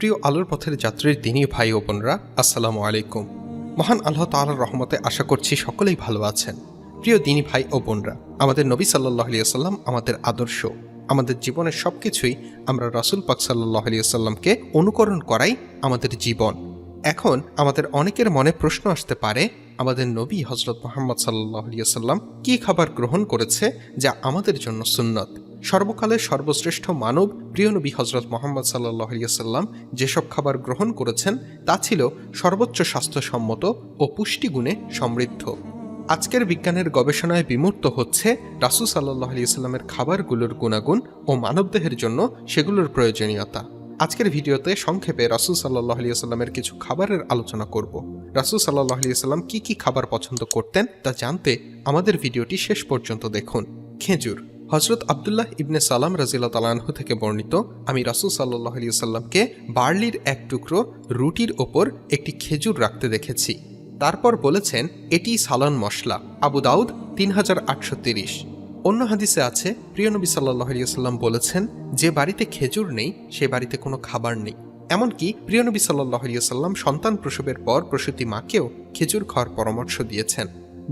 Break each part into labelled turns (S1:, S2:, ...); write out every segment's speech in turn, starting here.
S1: প্রিয় আলোর পথের যাত্রীর দিনী ভাই ও বোনরা, আসসালামু আলাইকুম। মহান আল্লাহ তাআলার রহমতে আশা করছি সকলেই ভালো আছেন। প্রিয় দিনী ভাই ও বোনরা, আমাদের নবী সাল্লাল্লাহু আলাইহি ওয়াসাল্লাম আমাদের আদর্শ। আমাদের জীবনের সবকিছুই আমরা রাসূল পাক সাল্লাল্লাহু আলাইহি ওয়াসাল্লামকে অনুকরণ করাই আমাদের জীবন। এখন আমাদের অনেকের মনে প্রশ্ন আসতে পারে, আমাদের নবী হযরত মুহাম্মদ সাল্লাল্লাহু আলাইহি ওয়াসাল্লাম কি খাবার গ্রহণ করেছে যা আমাদের জন্য সুন্নত? সর্বকালের সর্বশ্রেষ্ঠ মানব প্রিয় নবী হযরত মুহাম্মদ সাল্লাল্লাহু আলাইহি ওয়াসাল্লাম যেসব খাবার গ্রহণ করেছেন তা ছিল সর্বোচ্চ স্বাস্থ্যসম্মত ও পুষ্টিগুণে সমৃদ্ধ। আজকের বিজ্ঞানের গবেষণায় বিমূর্ত হচ্ছে রাসূল সাল্লাল্লাহু আলাইহি ওয়াসাল্লামের খাবারগুলোর গুণাগুণ ও মানবদেহের জন্য সেগুলোর প্রয়োজনীয়তা। আজকের ভিডিওতে সংক্ষেপে রাসূল সাল্লাল্লাহু আলাইহি ওয়াসাল্লামের কিছু খাবারের আলোচনা করব। রাসূল সাল্লাল্লাহু আলাইহি ওয়াসাল্লাম কি কি খাবার পছন্দ করতেন তা জানতে আমাদের ভিডিওটি শেষ পর্যন্ত দেখুন। খেজুর। হযরত আব্দুল্লাহ ইবনে সালাম রাদিয়াল্লাহু তাআলা আনহু থেকে বর্ণিত, আমি রাসূল সাল্লাল্লাহু আলাইহি ওয়াসাল্লামকে বার্লির এক টুকরো রুটির ওপর একটি খেজুর রাখতে দেখেছি। তারপর বলেছেন, এটি সালান মশলা। আবু দাউদ 3830। অন্য হাদিসে আছে, প্রিয় নবী সাল্লাল্লাহু আলাইহি ওয়াসাল্লাম বলেছেন, যে বাড়িতে খেজুর নেই সে বাড়িতে কোনো খাবার নেই। এমনকি প্রিয় নবী সাল্লাল্লাহু আলাইহি ওয়াসাল্লাম সন্তান প্রসবের পর প্রসূতি মাকেও খেজুর খাওয়ার পরামর্শ দিয়েছেন।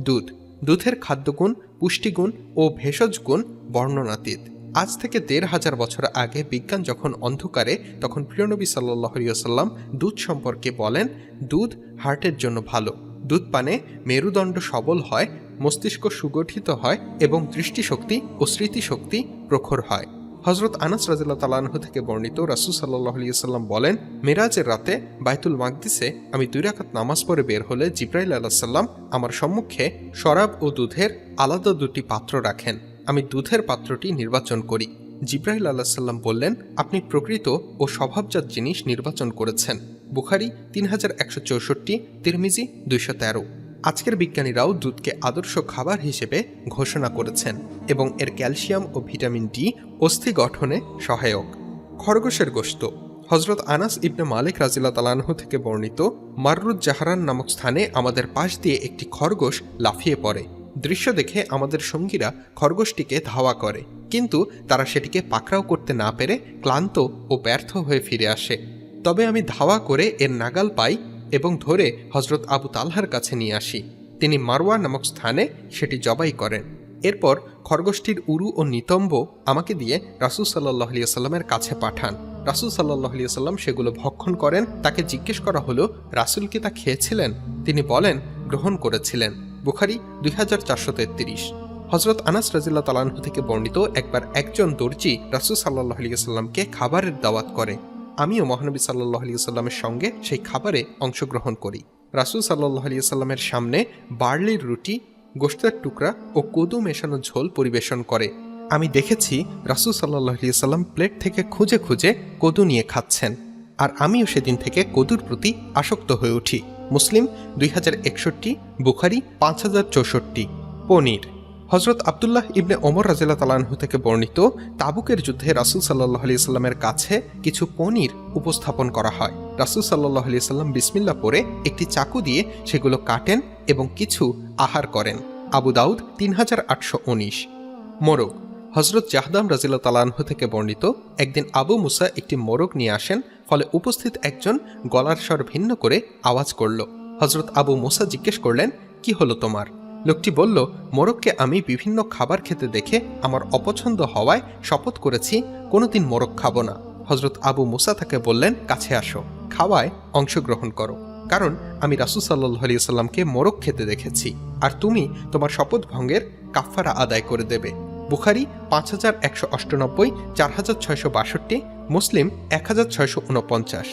S1: দুধ। দুধের খাদ্যগুণ, পুষ্টিগুণ ও ভেষজ গুণ বর্ণনাতীত। আজ থেকে ১৫০০ বছর আগে বিজ্ঞান যখন অন্ধকারে, তখন প্রিয় নবী সাল্লাল্লাহু আলাইহি ওয়াসাল্লাম দুধ সম্পর্কে বলেন, দুধ হার্টের জন্য ভালো। দুধ পানে মেরুদণ্ড সবল হয়, মস্তিষ্ক সুগঠিত হয় এবং দৃষ্টিশক্তি ও স্মৃতিশক্তি প্রখর হয়। হযরত আনাস রাদিয়াল্লাহু তাআলা আনহু থেকে বর্ণিত, রাসূল সাল্লাল্লাহু আলাইহি ওয়াসাল্লাম বলেন, মেরাজের রাতে বাইতুল মাকদিসে আমি 2 রাকাত নামাজ পড়ে বের হলে জিবরাইল আলাইহিস সালাম আমার সম্মুখে শরাব ও দুধের আলাদা 2টি পাত্র রাখেন। আমি দুধের পাত্রটি নির্বাচন করি। জিবরাইল আলাইহিস সালাম বললেন, আপনি প্রকৃত ও স্বভাবজাত জিনিস নির্বাচন করেছেন। বুখারী 3164, তিরমিজি 213। আজকের বিজ্ঞানীরাও দুধকে আদর্শ খাবার হিসেবে ঘোষণা করেছেন এবং এর ক্যালসিয়াম ও ভিটামিন ডি অস্থি গঠনে সহায়ক। খরগোশের গোশত। হযরত আনাস ইবনে মালিক রাদিয়াল্লাহু তাআলা আনহু থেকে বর্ণিত, মাররুজ জাহরান নামক স্থানে আমাদের পাশ দিয়ে একটি খরগোশ লাফিয়ে পড়ে। দৃশ্য দেখে আমাদের সঙ্গীরা খরগোশটিকে ধাওয়া করে, কিন্তু তারা সেটিকে পাকড়াও করতে না পেরে ক্লান্ত ও ব্যর্থ হয়ে ফিরে আসে। তবে আমি ধাওয়া করে এর নাগাল পাই এবং ধরে হযরত আবু তালহার কাছে নিয়ে আসি। তিনি মারওয়া নামক স্থানে সেটি জবাই করেন। এরপর খরগোশটির উরু ও নিতম্ব আমাকে দিয়ে রাসূল সাল্লাল্লাহু আলাইহি ওয়াসাল্লামের কাছে পাঠান। রাসূল সাল্লাল্লাহু আলাইহি ওয়াসাল্লাম সেগুলো ভক্ষণ করেন। তাকে জিজ্ঞেস করা হলো, রাসূল কি তা খেয়েছিলেন? তিনি বলেন, গ্রহণ করেছিলেন। বুখারী 2433। হযরত আনাস রাদিয়াল্লাহু তাআলা আনহু থেকে বর্ণিত, একবার একজন দর্জি রাসূল সাল্লাল্লাহু আলাইহি ওয়াসাল্লামকে খাবারের দাওয়াত করে। আমিও মহানবী সাল্লাল্লাহু আলাইহি ওয়াসাল্লামের সঙ্গে সেই খাবারে অংশগ্রহণ করি। রাসূল সাল্লাল্লাহু আলাইহি ওয়াসাল্লামের সামনে বার্লির রুটি, গোশতের টুকরা ও কদু মেশানো ঝোল পরিবেশন করে। আমি দেখেছি রাসূল সাল্লাল্লাহু আলাইহি ওয়াসাল্লাম প্লেট থেকে খুঁজে খুঁজে কদু নিয়ে খাচ্ছেন, আর আমিও সেদিন থেকে কদুর প্রতি আসক্ত হয়ে উঠি। মুসলিম 2061, বুখারী 5064। পনির। হযরত আব্দুল্লাহ ইবনে ওমর রাদিয়াল্লাহু তাআলা আনহু থেকে বর্ণিত, তাবুকের যুদ্ধে রাসূল সাল্লাল্লাহু আলাইহি ওয়াসাল্লামের কাছে কিছু পনির উপস্থাপন করা হয়। রাসূল সাল্লাল্লাহু আলাইহি ওয়াসাল্লাম বিসমিল্লাহ পড়ে একটি চাকু দিয়ে সেগুলো কাটেন এবং কিছু আহার করেন। আবু দাউদ 3819। মোরগ। হযরত জাহদাম রাদিয়াল্লাহু তাআলা আনহু থেকে বর্ণিত, একদিন আবু মুসা একটি মোরগ নিয়ে আসেন, ফলে উপস্থিত একজন গলার স্বর ভিন্ন করে আওয়াজ করল। হযরত আবু মুসা জিজ্ঞেস করলেন, কি হলো তোমার? লোকটি বলল, মোরগকে আমি বিভিন্ন খাবার খেতে দেখে আমার অপছন্দ হওয়ায় শপথ করেছি কোনোদিন মোরগ খাবো না। হযরত আবু মুসা তাকে বললেন, কাছে আসো, খাওয়ায় অংশগ্রহণ করো, কারণ আমি রাসূল সাল্লাল্লাহু আলাইহি ওয়াসাল্লামকে মোরগ খেতে দেখেছি, আর তুমি তোমার শপথ ভঙ্গের কাফফারা আদায় করে দেবে। বুখারী 5198, 4662, মুসলিম 1649।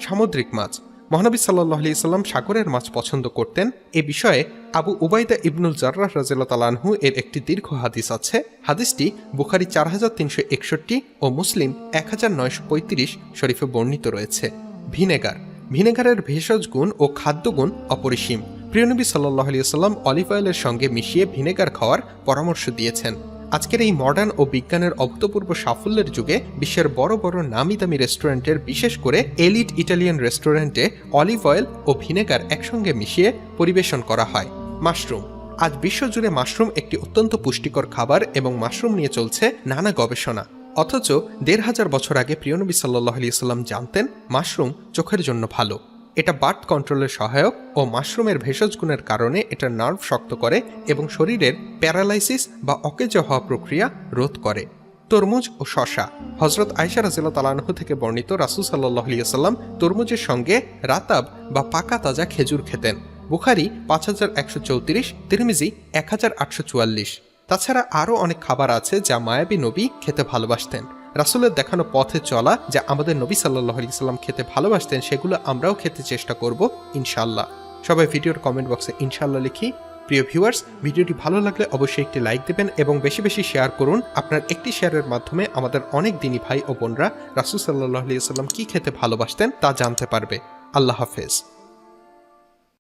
S1: সামুদ্রিক মাছ। মহানবী সাল্লাল্লাহু আলাইহি ওয়াসাল্লাম সাগরের মাছ পছন্দ করতেন। এ বিষয়ে আবু উবাইদা ইবনুল জাররাহ রাদিয়াল্লাহু তাআলা আনহু এর একটি দীর্ঘ হাদিস আছে। হাদিসটি বুখারী 4361 ও মুসলিম 1935 শরীফে বর্ণিত রয়েছে। ভিনেগার। ভিনেগারের ভেষজ গুণ ও খাদ্যগুণ অপরিসীম। প্রিয় নবী সাল্লাল্লাহু আলাইহি ওয়াসাল্লাম অলিভ অয়েলের সঙ্গে মিশিয়ে ভিনেগার খাওয়ার পরামর্শ দিয়েছেন। আজকের এই মডার্ন ও বিজ্ঞানের অভূতপূর্ব সাফল্যের যুগে বিশ্বের বড় বড় নামি দামি রেস্টুরেন্টের, বিশেষ করে এলিট ইটালিয়ান রেস্টুরেন্টে অলিভ অয়েল ও ভিনেগার একসঙ্গে মিশিয়ে পরিবেশন করা হয়। মাশরুম। আজ বিশ্বজুড়ে মাশরুম একটি অত্যন্ত পুষ্টিকর খাবার এবং মাশরুম নিয়ে চলছে নানা গবেষণা। অথচ ১৫০০ বছর আগে প্রিয় নবী সাল্লাল্লাহু আলাইহি ওয়াসাল্লাম জানতেন মাশরুম চোখের জন্য ভালো। এটা বার্থ কন্ট্রোলের সহায়ক ও মাশরুমের ভেষজ গুণের কারণে এটা নার্ভ শক্ত করে এবং শরীরের প্যারালাইসিস বা অকেজ হওয়া প্রক্রিয়া রোধ করে। তরমুজ ও শশা। হযরত আয়েশা রাদিয়াল্লাহু তাআলা আনহা থেকে বর্ণিত, রাসূল সাল্লাল্লাহু আলাইহি ওয়াসাল্লাম তরমুজের সঙ্গে রাতাব বা পাকা তাজা খেজুর খেতেন। বুখারী ৫১৩৪, তিরমিজি ১৮৪৪। তাছাড়া আরও অনেক খাবার আছে যা মায়াবী নবী খেতে ভালোবাসতেন। রাসূলের দেখানো পথে চলা যা আমাদের নবী সাল্লাল্লাহু আলাইহি ওয়াসাল্লাম খেতে ভালোবাসতেন সেগুলো আমরাও খেতে চেষ্টা করব ইনশাআল্লাহ। সবাই ভিডিওর কমেন্ট বক্সে ইনশাআল্লাহ লিখি। প্রিয় ভিউয়ার্স, ভিডিওটি ভালো লাগলে অবশ্যই একটি লাইক দেবেন এবং বেশি বেশি শেয়ার করুন। আপনার একটি শেয়ারের মাধ্যমে আমাদের অনেক দিনী ভাই ও বোনরা রাসূল সাল্লাল্লাহু আলাইহি ওয়াসাল্লাম কি খেতে ভালোবাসতেন তা জানতে পারবে। আল্লাহ হাফেজ।